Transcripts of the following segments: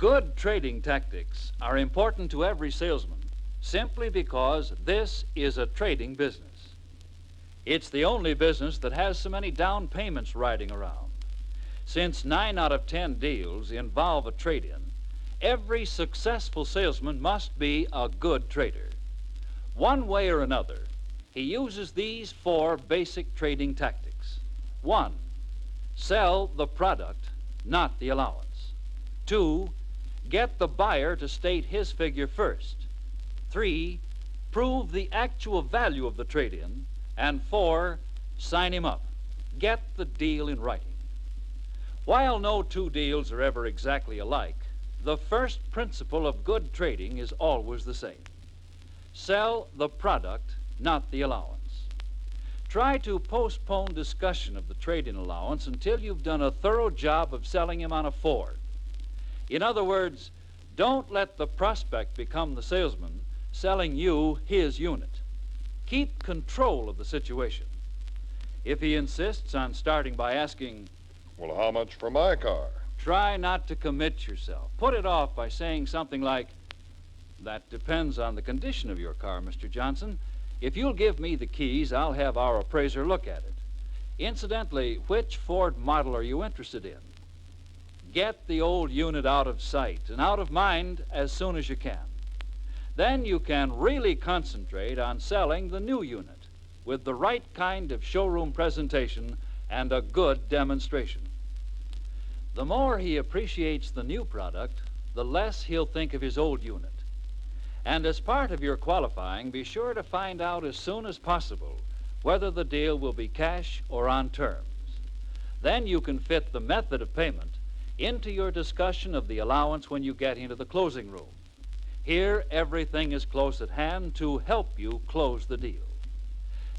Good trading tactics are important to every salesman simply because this is a trading business. It's the only business that has so many down payments riding around. Since 9 out of 10 deals involve a trade-in, every successful salesman must be a good trader. One way or another, he uses these 4 basic trading tactics. 1, sell the product, not the allowance. 2, get the buyer to state his figure first. 3, prove the actual value of the trade-in. And 4, sign him up. Get the deal in writing. While no 2 deals are ever exactly alike, the first principle of good trading is always the same. Sell the product, not the allowance. Try to postpone discussion of the trade-in allowance until you've done a thorough job of selling him on a Ford. In other words, don't let the prospect become the salesman selling you his unit. Keep control of the situation. If he insists on starting by asking, "Well, how much for my car?" try not to commit yourself. Put it off by saying something like, "That depends on the condition of your car, Mr. Johnson. If you'll give me the keys, I'll have our appraiser look at it. Incidentally, which Ford model are you interested in?" Get the old unit out of sight and out of mind as soon as you can. Then you can really concentrate on selling the new unit with the right kind of showroom presentation and a good demonstration. The more he appreciates the new product, the less he'll think of his old unit. And as part of your qualifying, be sure to find out as soon as possible whether the deal will be cash or on terms. Then you can fit the method of payment into your discussion of the allowance when you get into the closing room. Here, everything is close at hand to help you close the deal.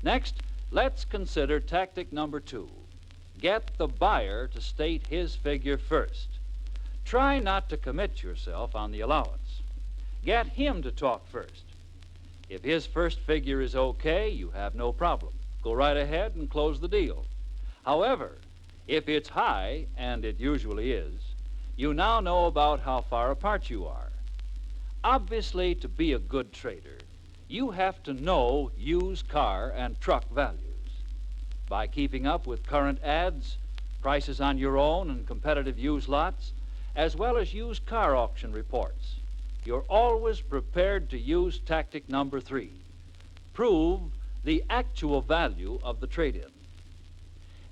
Next, let's consider tactic number 2. Get the buyer to state his figure first. Try not to commit yourself on the allowance. Get him to talk first. If his first figure is okay, you have no problem. Go right ahead and close the deal. However, if it's high, and it usually is, you now know about how far apart you are. Obviously, to be a good trader, you have to know used car and truck values. By keeping up with current ads, prices on your own and competitive used lots, as well as used car auction reports, you're always prepared to use tactic number 3. Prove the actual value of the trade-in.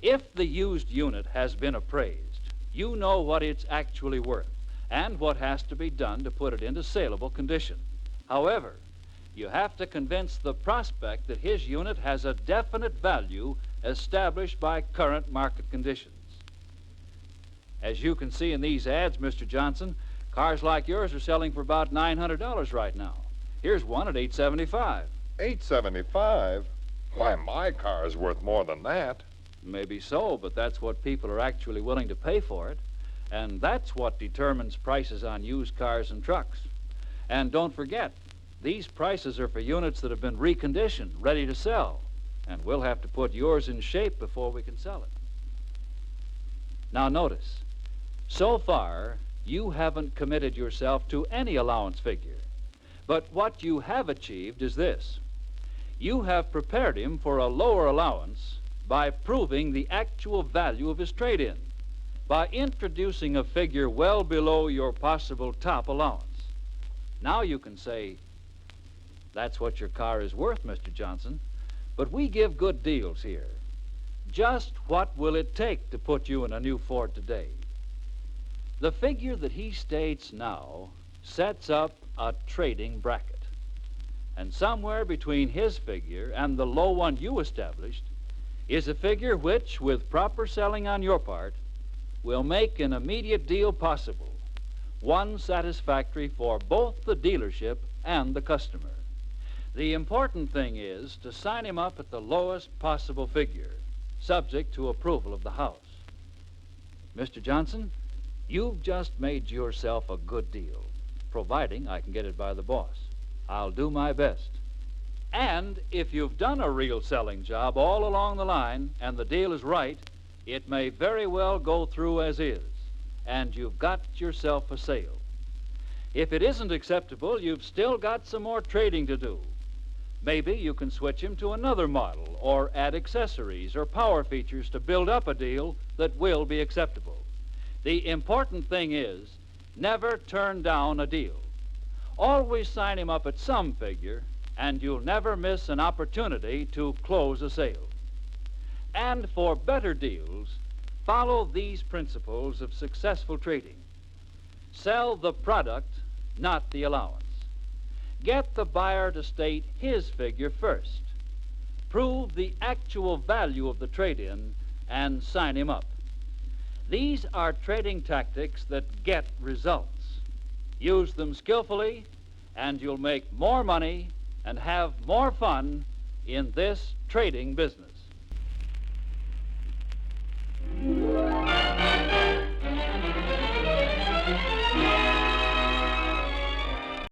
If the used unit has been appraised, you know what it's actually worth and what has to be done to put it into saleable condition. However, you have to convince the prospect that his unit has a definite value established by current market conditions. As you can see in these ads, Mr. Johnson, cars like yours are selling for about $900 right now. Here's one at $875. $875? Why, my car's worth more than that. Maybe so, but that's what people are actually willing to pay for it. And that's what determines prices on used cars and trucks. And don't forget, these prices are for units that have been reconditioned, ready to sell. And we'll have to put yours in shape before we can sell it. Now notice, so far, you haven't committed yourself to any allowance figure. But what you have achieved is this. You have prepared him for a lower allowance by proving the actual value of his trade-in, by introducing a figure well below your possible top allowance. Now you can say, "That's what your car is worth, Mr. Johnson, but we give good deals here. Just what will it take to put you in a new Ford today?" The figure that he states now sets up a trading bracket. And somewhere between his figure and the low one you established is a figure which, with proper selling on your part, will make an immediate deal possible, one satisfactory for both the dealership and the customer. The important thing is to sign him up at the lowest possible figure, subject to approval of the house. Mr. Johnson, you've just made yourself a good deal, providing I can get it by the boss. I'll do my best. And if you've done a real selling job all along the line and the deal is right, it may very well go through as is, and you've got yourself a sale. If it isn't acceptable, you've still got some more trading to do. Maybe you can switch him to another model or add accessories or power features to build up a deal that will be acceptable. The important thing is never turn down a deal. Always sign him up at some figure, and you'll never miss an opportunity to close a sale. And for better deals, follow these principles of successful trading. Sell the product, not the allowance. Get the buyer to state his figure first. Prove the actual value of the trade-in and sign him up. These are trading tactics that get results. Use them skillfully, and you'll make more money and have more fun in this trading business.